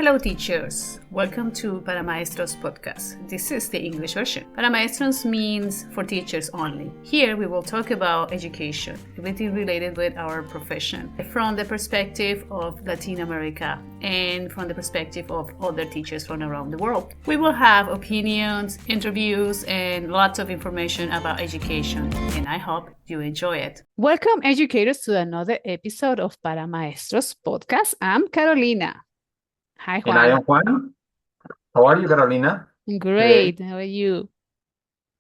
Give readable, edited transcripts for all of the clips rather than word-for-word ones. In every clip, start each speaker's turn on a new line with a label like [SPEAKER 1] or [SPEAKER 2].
[SPEAKER 1] Hello teachers, welcome to Para Maestros podcast. This is the English version. Para Maestros means for teachers only. Here we will talk about education, everything related with our profession, from the perspective of Latin America and from the perspective of other teachers from around the world. We will have opinions, interviews, and lots of information about education, and I hope you enjoy it. Welcome educators to another episode of Para Maestros podcast. I'm Carolina. Hi, Juan.
[SPEAKER 2] And I am Juan. How are you, Carolina?
[SPEAKER 1] Great. How are you?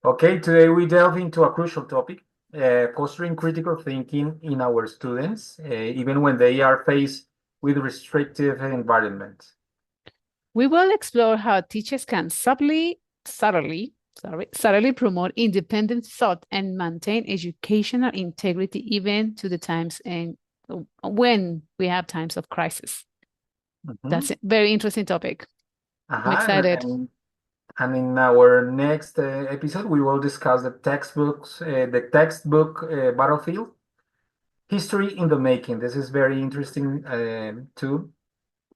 [SPEAKER 2] Okay, today we delve into a crucial topic, fostering critical thinking in our students, even when they are faced with restrictive environments.
[SPEAKER 1] We will explore how teachers can subtly promote independent thought and maintain educational integrity even to the times and when we have times of crisis. That's a very interesting topic. I'm excited.
[SPEAKER 2] And in our next episode, we will discuss the textbook battlefield, history in the making. This is very interesting too.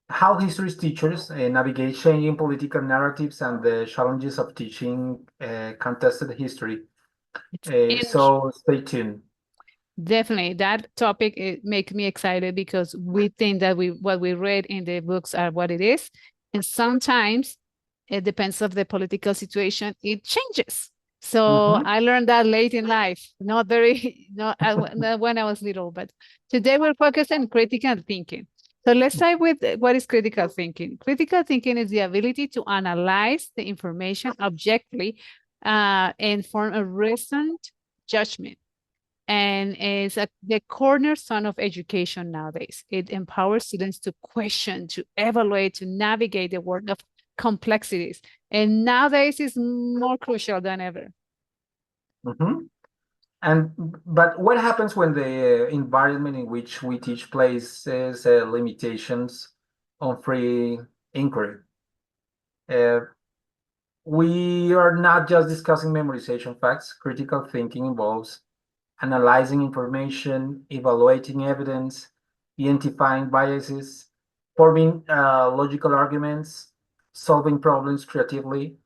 [SPEAKER 2] How history teachers navigate changing political narratives and the challenges of teaching contested history. So stay tuned.
[SPEAKER 1] Definitely, that topic makes me excited because we think that what we read in the books are what it is, and sometimes it depends of the political situation. It changes. So I learned that late in life, not when I was little, but today we're focused on critical thinking. So let's start with what is critical thinking. Critical thinking is the ability to analyze the information objectively and form a reasoned judgment. And is the cornerstone of education nowadays. It empowers students to question, to evaluate, to navigate the world of complexities. And nowadays is more crucial than ever.
[SPEAKER 2] But what happens when the environment in which we teach places limitations on free inquiry? We are not just discussing memorization facts. Critical thinking involves analyzing information, evaluating evidence, identifying biases, forming logical arguments, solving problems creatively.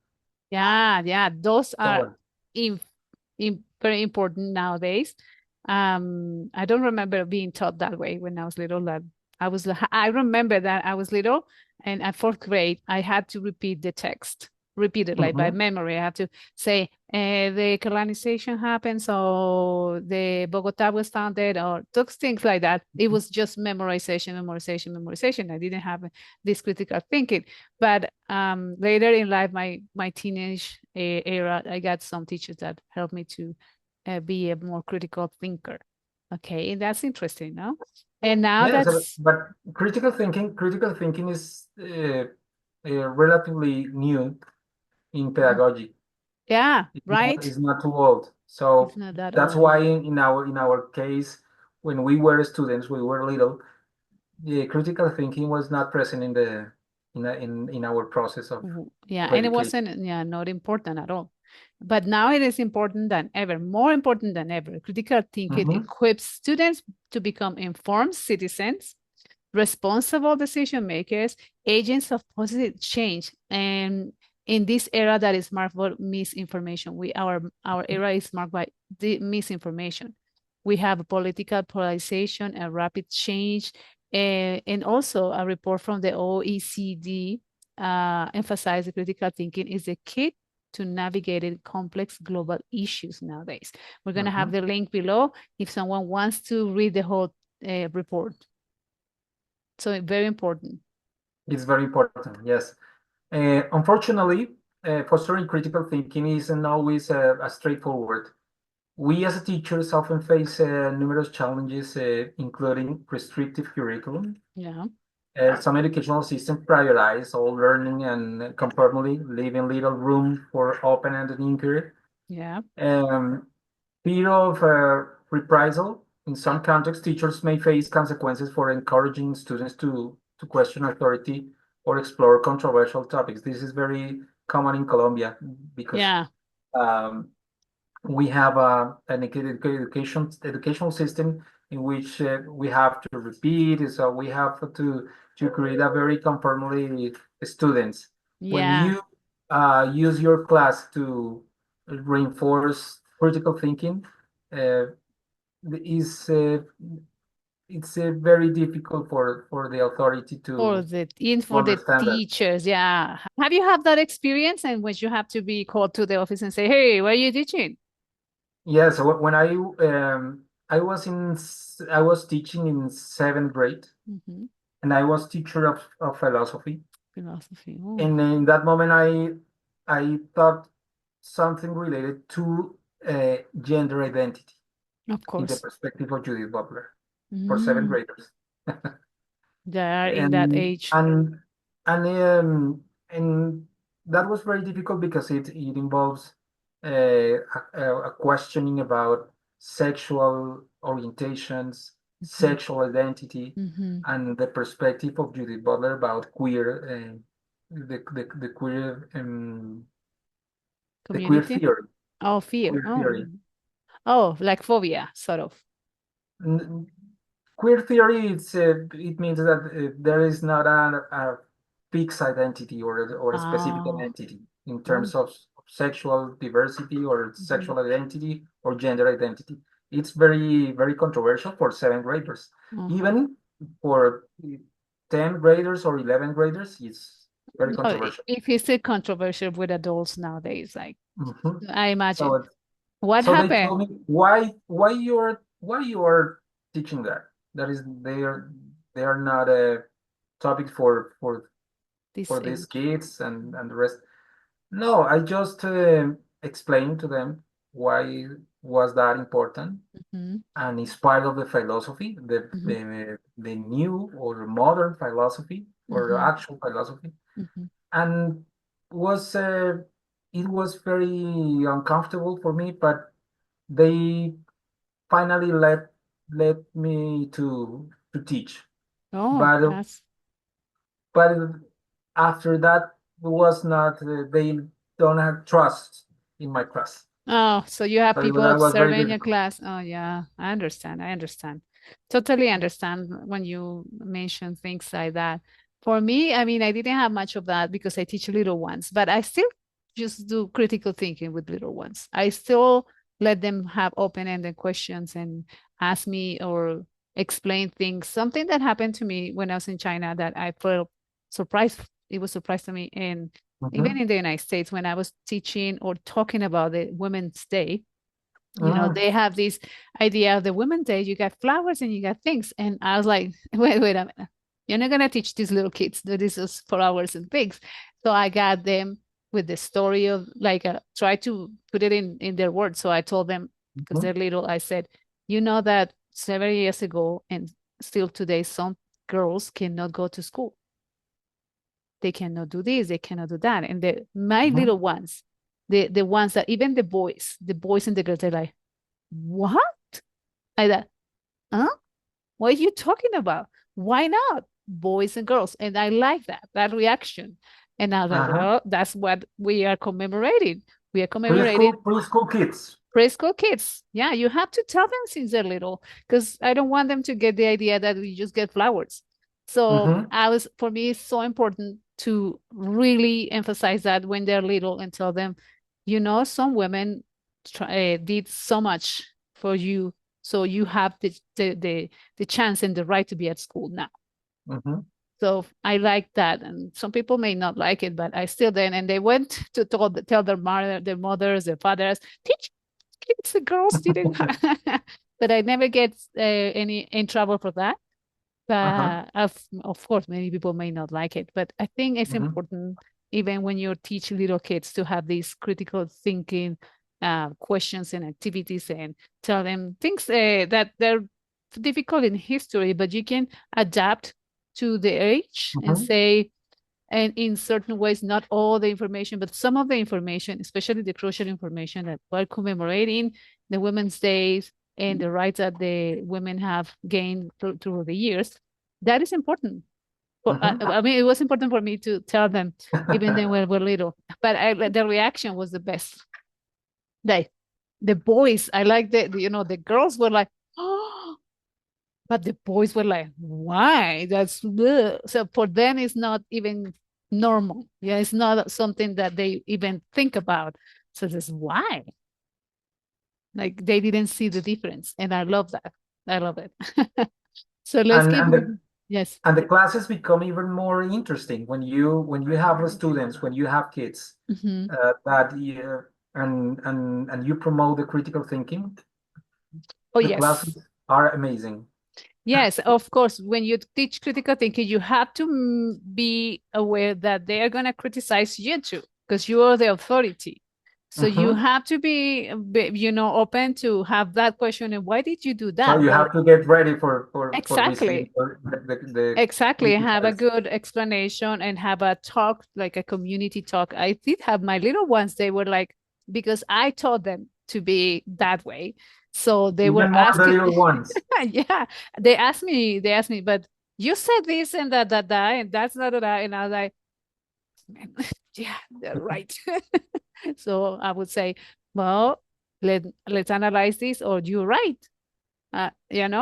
[SPEAKER 1] Yeah, those are very important nowadays. I don't remember being taught that way when I was little. I remember that I was little, and at fourth grade, I had to repeat the text. Repeated like by memory. I have to say the colonization happened, so the Bogota was founded, or those things like that. It was just memorization. I didn't have this critical thinking. But later in life, my teenage era, I got some teachers that helped me to be a more critical thinker. Okay, and that's interesting, no? And now
[SPEAKER 2] but critical thinking is relatively new in pedagogy.
[SPEAKER 1] Yeah, right.
[SPEAKER 2] It's not too old. So that's why in our case, when we were students, we were little, the critical thinking was not present in our process of
[SPEAKER 1] and it wasn't not important at all. But now it is important than ever, more important than ever. Critical thinking equips students to become informed citizens, responsible decision makers, agents of positive change. And in this era that is marked by misinformation, our era is marked by the misinformation. We have a political polarization, a rapid change, and also a report from the OECD emphasized critical thinking is the key to navigating complex global issues nowadays. We're going to have the link below if someone wants to read the whole report. So very important.
[SPEAKER 2] It's very important, yes. Unfortunately, fostering critical thinking isn't always as straightforward. We as teachers often face numerous challenges, including restrictive curriculum.
[SPEAKER 1] Yeah.
[SPEAKER 2] Some educational systems prioritize all learning and conformity, leaving little room for open-ended inquiry.
[SPEAKER 1] Yeah.
[SPEAKER 2] Fear of reprisal. In some contexts, teachers may face consequences for encouraging students to question authority or explore controversial topics. This is very common in Colombia because we have an educational system in which we have to repeat. So we have to create a very conformally students. When
[SPEAKER 1] Yeah.
[SPEAKER 2] you use your class to reinforce critical thinking, uh, is it's very difficult for the authority to
[SPEAKER 1] For the
[SPEAKER 2] understand that.
[SPEAKER 1] teachers, yeah. Have you had that experience and when you have to be called to the office and say, "Hey, where are you teaching?"
[SPEAKER 2] Yes, when I was teaching in seventh grade,
[SPEAKER 1] Hmm.
[SPEAKER 2] and I was teacher of philosophy.
[SPEAKER 1] Philosophy. Oh,
[SPEAKER 2] And in that moment, I thought something related to gender identity
[SPEAKER 1] of
[SPEAKER 2] in the
[SPEAKER 1] course.
[SPEAKER 2] perspective of Judith Butler for seventh
[SPEAKER 1] Mm,
[SPEAKER 2] graders.
[SPEAKER 1] they are in that
[SPEAKER 2] and
[SPEAKER 1] age.
[SPEAKER 2] and and that was very difficult because it involves a questioning about sexual orientations,
[SPEAKER 1] Hmm.
[SPEAKER 2] sexual identity,
[SPEAKER 1] Hmm.
[SPEAKER 2] and the perspective of Judith Butler about queer, the queer
[SPEAKER 1] Community.
[SPEAKER 2] theory,
[SPEAKER 1] Oh, fear.
[SPEAKER 2] queer
[SPEAKER 1] Oh,
[SPEAKER 2] theory.
[SPEAKER 1] oh, like phobia, sort of.
[SPEAKER 2] N- Queer theory, it means that there is not a fixed identity or a specific
[SPEAKER 1] Oh,
[SPEAKER 2] identity in
[SPEAKER 1] oh.
[SPEAKER 2] terms of sexual diversity or
[SPEAKER 1] Hmm.
[SPEAKER 2] sexual identity or gender identity. It's very, very controversial for seventh graders.
[SPEAKER 1] Uh-huh.
[SPEAKER 2] Even for 10th graders or 11th graders, it's very
[SPEAKER 1] No,
[SPEAKER 2] controversial.
[SPEAKER 1] if it's a controversial with adults nowadays, like
[SPEAKER 2] Mhm.
[SPEAKER 1] I imagine.
[SPEAKER 2] So
[SPEAKER 1] What
[SPEAKER 2] So they told
[SPEAKER 1] happened?
[SPEAKER 2] me why you are teaching that. That is they are not a topic for
[SPEAKER 1] This
[SPEAKER 2] these
[SPEAKER 1] age.
[SPEAKER 2] kids and the rest. No, I just explained to them why was that important
[SPEAKER 1] Hmm.
[SPEAKER 2] and it's part of the philosophy,
[SPEAKER 1] Hmm.
[SPEAKER 2] the new or modern philosophy or
[SPEAKER 1] Hmm.
[SPEAKER 2] actual philosophy,
[SPEAKER 1] Hmm.
[SPEAKER 2] and was it was very uncomfortable for me, but they finally let me to teach.
[SPEAKER 1] Oh,
[SPEAKER 2] But but after that was not they don't have trust in my class.
[SPEAKER 1] oh, so you have
[SPEAKER 2] So
[SPEAKER 1] people
[SPEAKER 2] that was very
[SPEAKER 1] observing your
[SPEAKER 2] difficult.
[SPEAKER 1] class. Oh, yeah, I understand. I understand. Totally understand when you mention things like that. For me, I mean, I didn't have much of that because I teach little ones, but I still just do critical thinking with little ones. I still let them have open-ended questions and ask me or explain things. Something that happened to me when I was in China that I felt surprised. It was surprise to me, and even
[SPEAKER 2] Mhm.
[SPEAKER 1] in the United States, when I was teaching or talking about the Women's Day,
[SPEAKER 2] Mm,
[SPEAKER 1] they have this idea of the Women's Day, you got flowers and you got things. And I was like, wait a minute. You're not going to teach these little kids that this is flowers and things. So I got them with the story of like, try to put it in their words. So I told them, because
[SPEAKER 2] mhm,
[SPEAKER 1] they're little, I said, you know that 7 years ago and still today, some girls cannot go to school. They cannot do this, they cannot do that. And my
[SPEAKER 2] mhm,
[SPEAKER 1] little ones, the ones that even the boys and the girls, they're like, what? I thought, huh? What are you talking about? Why not? Boys and girls. And I like that reaction. And I was like,
[SPEAKER 2] uh-huh.
[SPEAKER 1] well, that's what we are commemorating. We are commemorating
[SPEAKER 2] Preschool kids.
[SPEAKER 1] preschool kids. Yeah, you have to tell them since they're little because I don't want them to get the idea that we just get flowers. So
[SPEAKER 2] Hmm.
[SPEAKER 1] for me, it's so important to really emphasize that when they're little and tell them, some women did so much for you. So you have the chance and the right to be at school now.
[SPEAKER 2] Hmm.
[SPEAKER 1] So I like that, and some people may not like it, but I still then. And they went to tell their mother, their mothers, their fathers, teach kids, the girls didn't. But I never get any in trouble for that.
[SPEAKER 2] Uh-huh.
[SPEAKER 1] But of course, many people may not like it. But I think it's
[SPEAKER 2] Hmm.
[SPEAKER 1] important, even when you teach little kids, to have these critical thinking questions and activities, and tell them things that they're difficult in history, but you can adapt to the age and
[SPEAKER 2] Hmm.
[SPEAKER 1] say, and in certain ways, not all the information, but some of the information, especially the crucial information that we're commemorating the Women's Days and the rights that the women have gained through the years, that is important.
[SPEAKER 2] Hmm.
[SPEAKER 1] I mean, it was important for me to tell them, even then when we're little. But the reaction was the best. They, the boys, I like the girls were like, oh, But the boys were like, why? That's bleh. So for them, it's not even normal. Yeah, it's not something that they even think about. So this why? Like they didn't see the difference. And I love that. I love it. So let's
[SPEAKER 2] And
[SPEAKER 1] keep
[SPEAKER 2] and the
[SPEAKER 1] moving. Yes.
[SPEAKER 2] and the classes become even more interesting when you have the students, when you have kids
[SPEAKER 1] Mhm.
[SPEAKER 2] that you, and you promote the critical thinking.
[SPEAKER 1] Oh,
[SPEAKER 2] The
[SPEAKER 1] yes.
[SPEAKER 2] classes are amazing.
[SPEAKER 1] Yes, of course. When you teach critical thinking, you have to be aware that they are going to criticize you too, because you are the authority. So you
[SPEAKER 2] Mhm.
[SPEAKER 1] have to be open to have that question. And why did you do
[SPEAKER 2] So
[SPEAKER 1] that?
[SPEAKER 2] you
[SPEAKER 1] Or
[SPEAKER 2] have to get ready for receiving
[SPEAKER 1] exactly,
[SPEAKER 2] the
[SPEAKER 1] exactly. Have a
[SPEAKER 2] criticized.
[SPEAKER 1] good explanation and have a talk, like a community talk. I did have my little ones. They were like, because I taught them to be that way. So they were
[SPEAKER 2] Even more the
[SPEAKER 1] asking,
[SPEAKER 2] little ones.
[SPEAKER 1] yeah, they asked me, but you said this and that, and that's not that. And I was like, man, yeah, they're right. So I would say, well, let's analyze this, or you're right.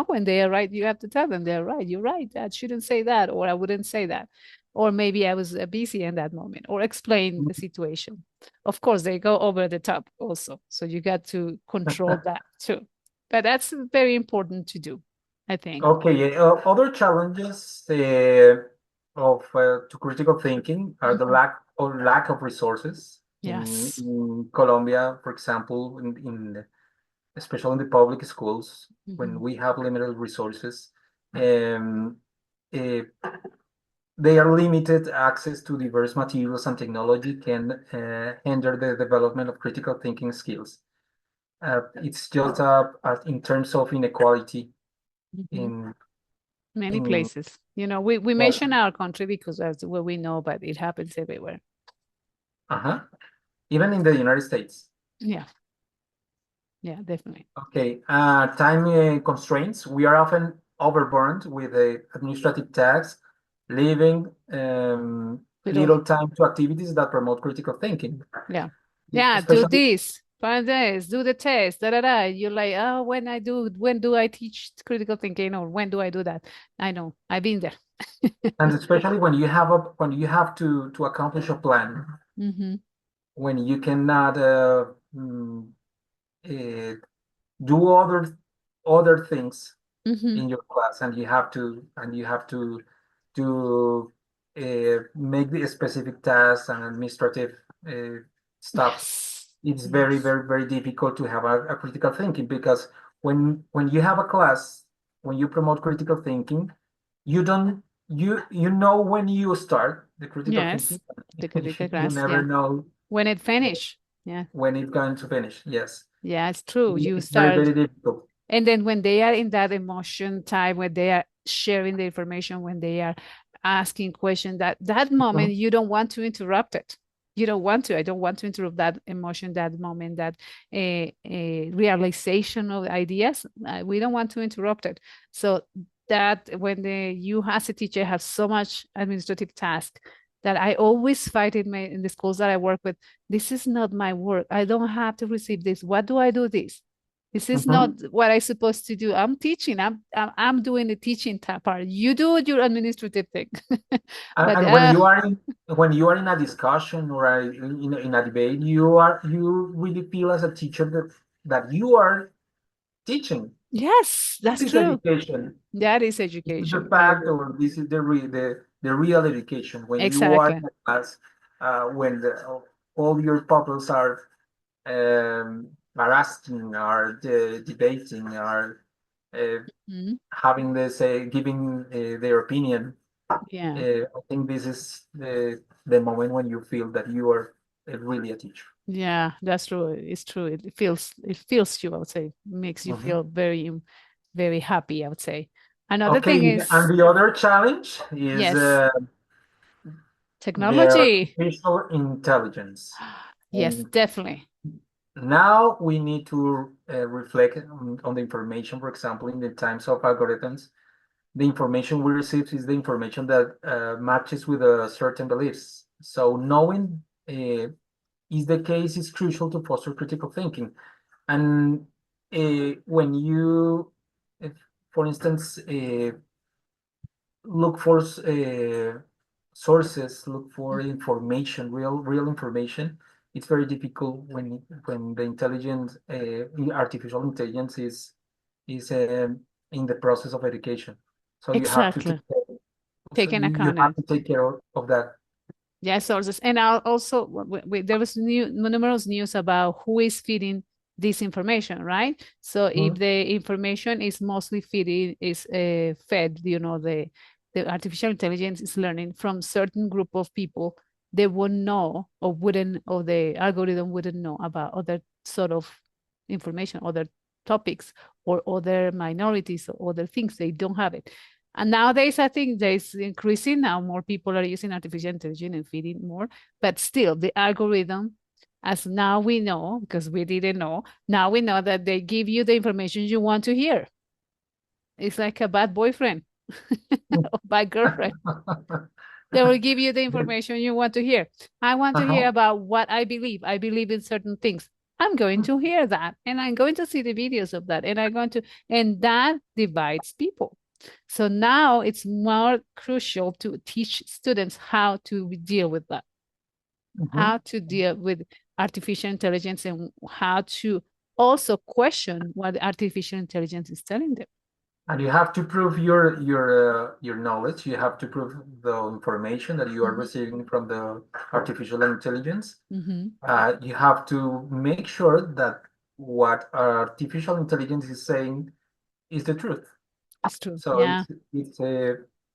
[SPEAKER 1] When they are right, you have to tell them they're right. You're right. I shouldn't say that, or I wouldn't say that. Or maybe I was busy in that moment, or explain the situation. Of course, they go over the top also. So you got to control that too. But that's very important to do, I think.
[SPEAKER 2] Okay, other challenges of to critical thinking are the
[SPEAKER 1] Mhm.
[SPEAKER 2] lack of resources
[SPEAKER 1] Yes.
[SPEAKER 2] in Colombia, for example, especially in the public schools, when
[SPEAKER 1] Mhm.
[SPEAKER 2] we have limited resources. Um, uh, they are limited access to diverse materials and technology can hinder the development of critical thinking skills. It's just in terms of inequality
[SPEAKER 1] Mhm.
[SPEAKER 2] in
[SPEAKER 1] Many
[SPEAKER 2] in
[SPEAKER 1] places. We
[SPEAKER 2] well,
[SPEAKER 1] mention our country because that's what we know, but it happens everywhere.
[SPEAKER 2] uh-huh, even in the United States.
[SPEAKER 1] Yeah. Yeah, definitely.
[SPEAKER 2] Okay, time constraints. We are often overburdened with administrative tasks, leaving
[SPEAKER 1] We don't.
[SPEAKER 2] little time to activities that promote critical thinking,
[SPEAKER 1] Yeah. Yeah, do
[SPEAKER 2] especially.
[SPEAKER 1] this, find this, do the test, da da da. You're like, oh, when do I teach critical thinking, or when do I do that? I know, I've been there.
[SPEAKER 2] And especially when you have to accomplish a plan,
[SPEAKER 1] Mm-hmm.
[SPEAKER 2] when you cannot uh, do other things
[SPEAKER 1] Mm-hmm.
[SPEAKER 2] in your class, and you have to make the specific tasks and administrative uh, stuff.
[SPEAKER 1] Yes.
[SPEAKER 2] It's very
[SPEAKER 1] Yes.
[SPEAKER 2] very very difficult to have a critical thinking because when you have a class, when you promote critical thinking, you don't you know when you start the critical
[SPEAKER 1] Yes.
[SPEAKER 2] thinking.
[SPEAKER 1] The critical
[SPEAKER 2] You
[SPEAKER 1] class.
[SPEAKER 2] never
[SPEAKER 1] Yeah.
[SPEAKER 2] know
[SPEAKER 1] When it finish. Yeah.
[SPEAKER 2] when it's going to finish. Yes,
[SPEAKER 1] Yeah, it's true. You
[SPEAKER 2] it's very
[SPEAKER 1] start.
[SPEAKER 2] very difficult.
[SPEAKER 1] And then when they are in that emotion time, when they are sharing the information, when they are asking questions, that moment
[SPEAKER 2] Mhm.
[SPEAKER 1] you don't want to interrupt it. You don't want to. I don't want to interrupt that emotion, that moment, that realization of ideas. We don't want to interrupt it. So that when you as a teacher have so much administrative task that I always fight in the schools that I work with. This is not my work. I don't have to receive this. What do I do this? This is not
[SPEAKER 2] Mhm.
[SPEAKER 1] what I'm supposed to do. I'm teaching. I'm doing the teaching part. You do your administrative thing. But
[SPEAKER 2] And when you are in a discussion or in a debate, you really feel as a teacher that you are teaching.
[SPEAKER 1] yes,
[SPEAKER 2] This
[SPEAKER 1] that's
[SPEAKER 2] is
[SPEAKER 1] true.
[SPEAKER 2] education.
[SPEAKER 1] That is
[SPEAKER 2] This is the
[SPEAKER 1] education. I
[SPEAKER 2] fact,
[SPEAKER 1] agree.
[SPEAKER 2] or this is the real education. When you are in
[SPEAKER 1] Exactly.
[SPEAKER 2] a class, when all your pupils are asking, are debating, are uh,
[SPEAKER 1] Mhm.
[SPEAKER 2] having this giving their opinion.
[SPEAKER 1] Yeah.
[SPEAKER 2] I think this is the moment when you feel that you are really a teacher.
[SPEAKER 1] Yeah, that's true. It's true. It feels you, I would say. Makes you
[SPEAKER 2] Mhm.
[SPEAKER 1] feel very, very happy, I would say. Another thing
[SPEAKER 2] Okay,
[SPEAKER 1] is,
[SPEAKER 2] and the other challenge is
[SPEAKER 1] yes,
[SPEAKER 2] the
[SPEAKER 1] technology.
[SPEAKER 2] artificial intelligence.
[SPEAKER 1] Yes,
[SPEAKER 2] And
[SPEAKER 1] definitely.
[SPEAKER 2] now we need to reflect on the information, for example, in the times of algorithms. The information we receive is the information that matches with certain beliefs. So knowing is the case is crucial to foster critical thinking. And when you for instance, look for sources, look for information, real information. It's very difficult when the artificial intelligence is in the process of education. So you have to
[SPEAKER 1] Exactly.
[SPEAKER 2] so
[SPEAKER 1] Taking
[SPEAKER 2] you
[SPEAKER 1] account
[SPEAKER 2] have
[SPEAKER 1] of.
[SPEAKER 2] to take care of that.
[SPEAKER 1] Yeah, sources. And I'll also, there was numerous news about who is feeding this information, right? So if
[SPEAKER 2] Mhm.
[SPEAKER 1] the information is mostly feeding, is fed, the artificial intelligence is learning from certain group of people, they wouldn't know or wouldn't, or the algorithm wouldn't know about other sort of information, other topics, or other minorities or other things. They don't have it. And nowadays, I think there's increasing now. More people are using artificial intelligence and feeding more, but still, the algorithm, as now we know, because we didn't know, now we know that they give you the information you want to hear. It's like a bad boyfriend or bad girlfriend. They will give you the information you want to hear. I want to hear
[SPEAKER 2] Uh-huh.
[SPEAKER 1] about what I believe. I believe in certain things. I'm going to hear that, and I'm going to see the videos of that, and I'm going to, and that divides people. So now it's more crucial to teach students how to deal with that,
[SPEAKER 2] Mhm.
[SPEAKER 1] how to deal with artificial intelligence, and how to also question what the artificial intelligence is telling them.
[SPEAKER 2] And you have to prove your knowledge. You have to prove the information that you are
[SPEAKER 1] Mhm.
[SPEAKER 2] receiving from the artificial intelligence.
[SPEAKER 1] Mhm.
[SPEAKER 2] You have to make sure that what artificial intelligence is saying is the truth.
[SPEAKER 1] It's true.
[SPEAKER 2] So
[SPEAKER 1] Yeah.
[SPEAKER 2] it's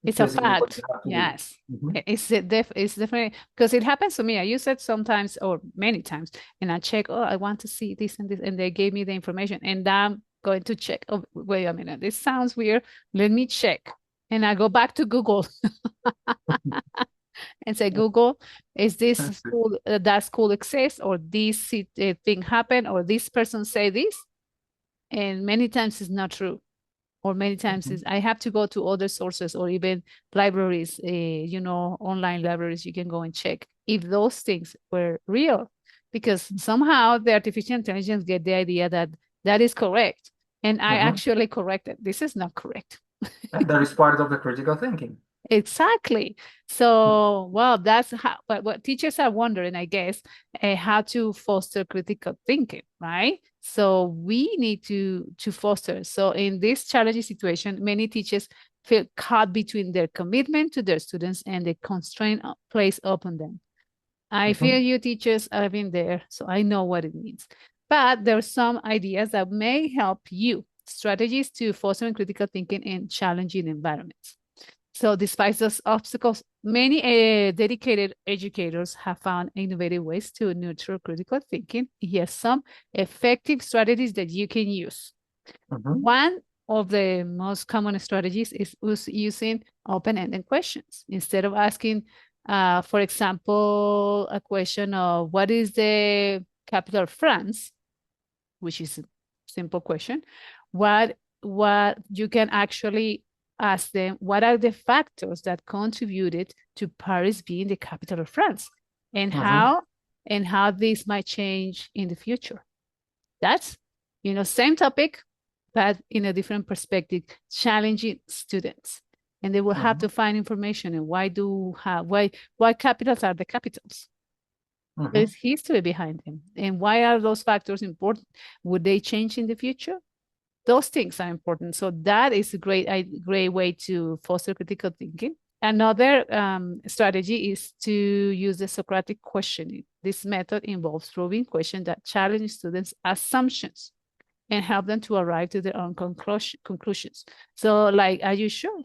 [SPEAKER 1] It's a
[SPEAKER 2] basically what you
[SPEAKER 1] fact.
[SPEAKER 2] have to do.
[SPEAKER 1] Yes.
[SPEAKER 2] Mhm.
[SPEAKER 1] It's definitely because it happens to me. I use it sometimes or many times, and I check, oh, I want to see this and this, and they gave me the information, and I'm going to check. Oh, wait a minute, this sounds weird. Let me check. And I go back to Google and say, Google, is this school, that school exists, or this thing happened, or this person say this? And many times it's not true, or many times is
[SPEAKER 2] Mhm.
[SPEAKER 1] I have to go to other sources or even libraries, online libraries. You can go and check if those things were real, because somehow the artificial intelligence get the idea that that is correct, and I
[SPEAKER 2] Mhm.
[SPEAKER 1] actually corrected. This is not correct.
[SPEAKER 2] And that is part of the critical thinking.
[SPEAKER 1] Exactly. So, well, that's how what teachers are wondering, I guess, how to foster critical thinking, right? So we need to foster. So in this challenging situation, many teachers feel caught between their commitment to their students and the constraint placed upon them. I feel
[SPEAKER 2] Mhm.
[SPEAKER 1] you teachers have been there, so I know what it means. But there are some ideas that may help you. Strategies to foster critical thinking in challenging environments. So despite those obstacles, many dedicated educators have found innovative ways to nurture critical thinking. Here's some effective strategies that you can use.
[SPEAKER 2] Mhm.
[SPEAKER 1] One of the most common strategies is using open-ended questions. Instead of asking, for example, a question of what is the capital of France, which is a simple question, what you can actually ask them, what are the factors that contributed to Paris being the capital of France, and
[SPEAKER 2] Mhm.
[SPEAKER 1] how this might change in the future. That's, same topic, but in a different perspective, challenging students. And they will have
[SPEAKER 2] Mhm.
[SPEAKER 1] to find information and why capitals are the capitals.
[SPEAKER 2] Mhm.
[SPEAKER 1] There's history behind them. And why are those factors important? Would they change in the future? Those things are important. So that is a great way to foster critical thinking. Another strategy is to use the Socratic questioning. This method involves probing questions that challenge students' assumptions and help them to arrive to their own conclusions. So, like, are you sure?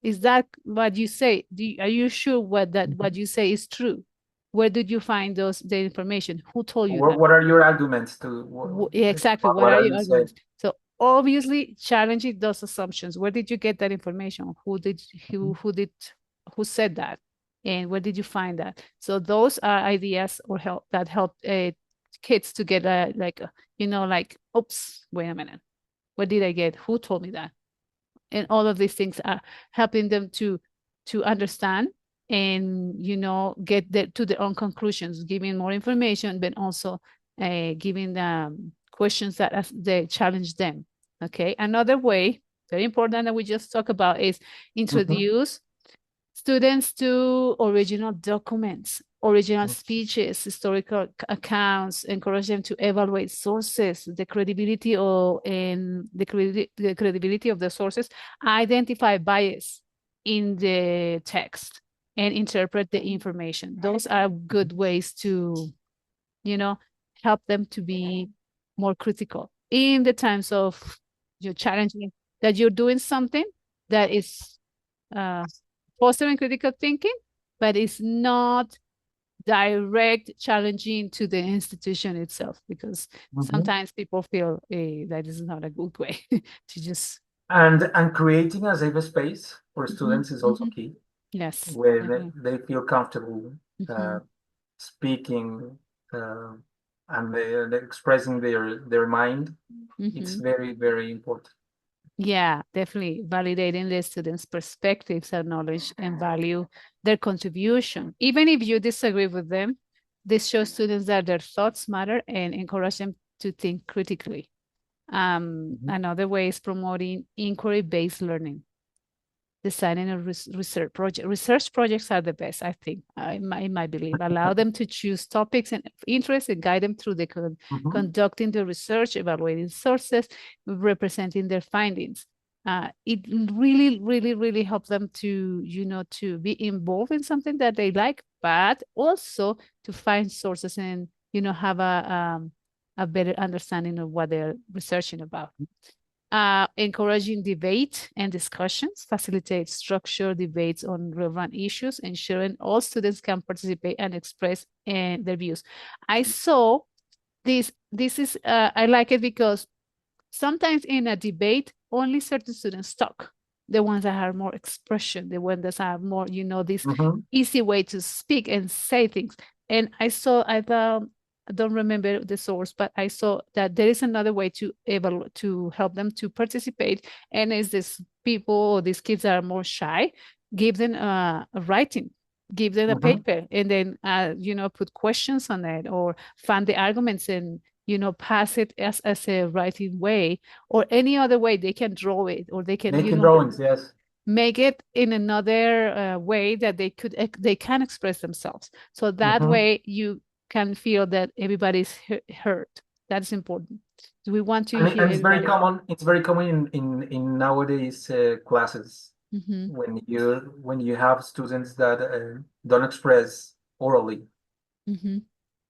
[SPEAKER 1] Is that what you say? Are you sure what
[SPEAKER 2] Mhm.
[SPEAKER 1] you say is true? Where did you find the information? Who told you that?
[SPEAKER 2] What are your arguments to
[SPEAKER 1] Yeah, exactly. What
[SPEAKER 2] what
[SPEAKER 1] are
[SPEAKER 2] are
[SPEAKER 1] your
[SPEAKER 2] you saying?
[SPEAKER 1] arguments? So obviously challenging those assumptions. Where did you get that information? Who said that? And where did you find that? So those are ideas or help kids to get like, oops, wait a minute. What did I get? Who told me that? And all of these things are helping them to understand and get to their own conclusions, giving more information, but also giving them questions that they challenge them. Okay, another way, very important that we just talked about is
[SPEAKER 2] Mhm.
[SPEAKER 1] introduce students to original documents, original speeches, historical accounts, encourage them to evaluate sources, the credibility of and the credibility of the sources, identify bias in the text, and interpret the information. Those are good ways to, you know, help them to be more critical in the times of you're challenging that you're doing something that is uh, fostering critical thinking, but it's not direct challenging to the institution itself, because
[SPEAKER 2] Mhm.
[SPEAKER 1] sometimes people feel that is not a good way to just.
[SPEAKER 2] And creating a safe space for
[SPEAKER 1] Mhm,
[SPEAKER 2] students is also
[SPEAKER 1] mhm.
[SPEAKER 2] key,
[SPEAKER 1] Yes,
[SPEAKER 2] when
[SPEAKER 1] definitely.
[SPEAKER 2] they feel comfortable uh,
[SPEAKER 1] Mhm,
[SPEAKER 2] speaking, uh, and they expressing their mind. It's
[SPEAKER 1] mhm.
[SPEAKER 2] very, very important.
[SPEAKER 1] Yeah, definitely validating the students' perspectives, acknowledge and value their contribution. Even if you disagree with them, this shows students that their thoughts matter and encourage them to think critically.
[SPEAKER 2] Mhm.
[SPEAKER 1] Another way is promoting inquiry-based learning, designing a research project. Research projects are the best, I think, in my belief. Allow them to choose topics and interest and guide them through the
[SPEAKER 2] Mhm.
[SPEAKER 1] conducting the research, evaluating sources, representing their findings. It really, really, really helps them to, to be involved in something that they like, but also to find sources and, have a better understanding of what they're researching about. Encouraging debate and discussions, facilitate structured debates on relevant issues, ensuring all students can participate and express their views. I saw this. This is I like it because sometimes in a debate, only certain students talk. The ones that have more expression, the ones that have more, this
[SPEAKER 2] Mhm.
[SPEAKER 1] easy way to speak and say things. And I thought, I don't remember the source, but I saw that there is another way to evaluate, to help them to participate. And is this people or these kids that are more shy, give them a writing, give them a
[SPEAKER 2] Mhm.
[SPEAKER 1] paper, and then put questions on it or find the arguments and pass it as a writing way, or any other way they can draw it, or they can,
[SPEAKER 2] Making drawings, yes.
[SPEAKER 1] make it in another way that they can express themselves. So that
[SPEAKER 2] Mhm.
[SPEAKER 1] way you can feel that everybody's heard. That's important. Do we want to
[SPEAKER 2] And
[SPEAKER 1] hear
[SPEAKER 2] it's very
[SPEAKER 1] everybody?
[SPEAKER 2] common. It's very common in nowadays classes,
[SPEAKER 1] Mm-hmm,
[SPEAKER 2] when you have students that don't express orally,
[SPEAKER 1] mm-hmm.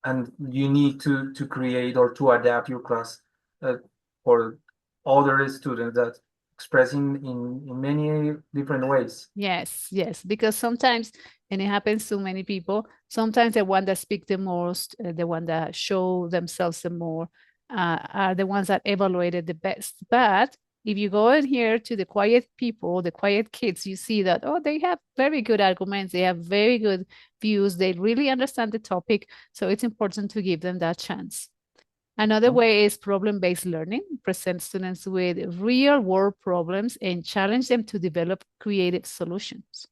[SPEAKER 2] and you need to create or to adapt your class uh, for other students that expressing in many different ways.
[SPEAKER 1] Yes, yes, because sometimes, and it happens to many people, sometimes the one that speak the most, the one that show themselves the more, are the ones that evaluated the best. But if you go in here to the quiet people, the quiet kids, you see that, oh, they have very good arguments, they have very good views, they really understand the topic. So it's important to give them that chance. Another
[SPEAKER 2] Mhm.
[SPEAKER 1] way is problem-based learning. Present students with real-world problems and challenge them to develop creative solutions.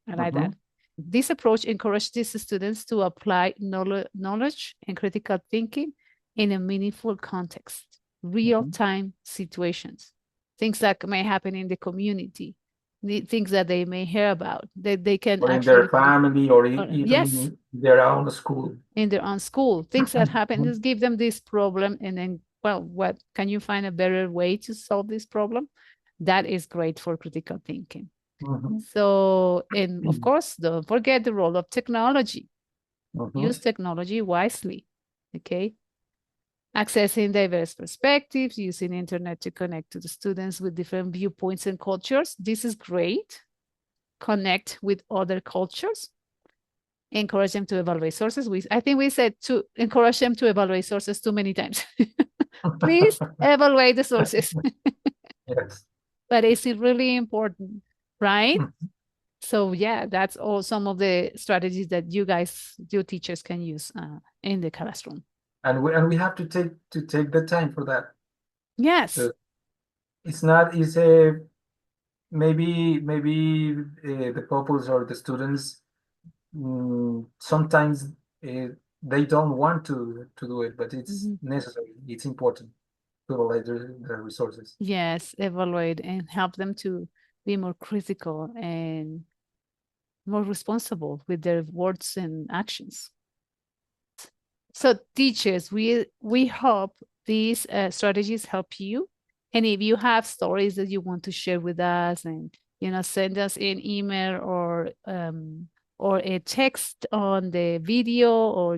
[SPEAKER 1] I like that.
[SPEAKER 2] Mhm.
[SPEAKER 1] This approach encourages students to apply knowledge and critical thinking in a meaningful context,
[SPEAKER 2] Mhm.
[SPEAKER 1] real-time situations, things that may happen in the community, the things that they may hear about, that they can
[SPEAKER 2] Or in their
[SPEAKER 1] actually,
[SPEAKER 2] family, or
[SPEAKER 1] yes,
[SPEAKER 2] even their own school.
[SPEAKER 1] in their own school. Things that happen,
[SPEAKER 2] Mhm.
[SPEAKER 1] just give them this problem and then, well, what can you find a better way to solve this problem? That is great for critical thinking.
[SPEAKER 2] Mhm.
[SPEAKER 1] So, and of course, don't forget the role of technology.
[SPEAKER 2] Mhm.
[SPEAKER 1] Use technology wisely. Okay. Accessing diverse perspectives, using internet to connect to the students with different viewpoints and cultures. This is great. Connect with other cultures, encourage them to evaluate sources. I think we said to encourage them to evaluate sources too many times. Please evaluate the sources,
[SPEAKER 2] Yes.
[SPEAKER 1] but it's really important, right? So yeah, that's all some of the strategies that your teachers can use in the classroom.
[SPEAKER 2] And we have to take the time for that.
[SPEAKER 1] Yes.
[SPEAKER 2] So it's not it's a maybe the pupils or the students, sometimes they don't want to do it, but it's
[SPEAKER 1] Mhm.
[SPEAKER 2] necessary. It's important. evaluate the resources.
[SPEAKER 1] Yes, evaluate and help them to be more critical and more responsible with their words and actions. So teachers, we hope these strategies help you. And if you have stories that you want to share with us, and send us an email or a text on the video, or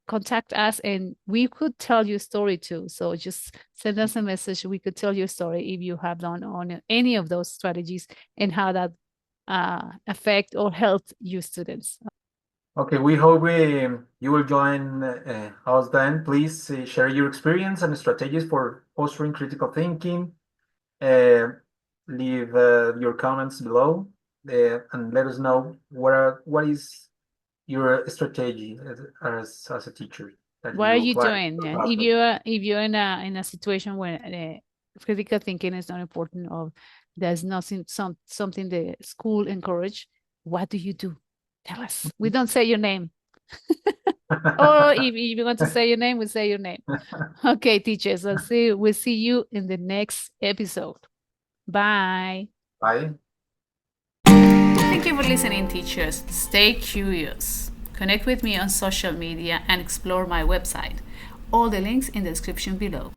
[SPEAKER 1] contact us, and we could tell you a story too. So just send us a message. We could tell you a story if you have done on any of those strategies and how that affect or help you students.
[SPEAKER 2] Okay, we hope you will join us then. Please share your experience and strategies for fostering critical thinking. Uh, Leave your comments below and let us know what is your strategy as a teacher that
[SPEAKER 1] What are
[SPEAKER 2] you
[SPEAKER 1] you
[SPEAKER 2] apply
[SPEAKER 1] doing?
[SPEAKER 2] to
[SPEAKER 1] Yeah.
[SPEAKER 2] class.
[SPEAKER 1] If you're in a situation where critical thinking is not important, or there's nothing something the school encourage, what do you do? Tell us. We don't say your name. Or if you want to say your name, we say your name. Okay, teachers. We'll see you in the next episode. Bye.
[SPEAKER 2] Bye.
[SPEAKER 1] Thank you for listening, teachers. Stay curious. Connect with me on social media and explore my website. All the links in the description below.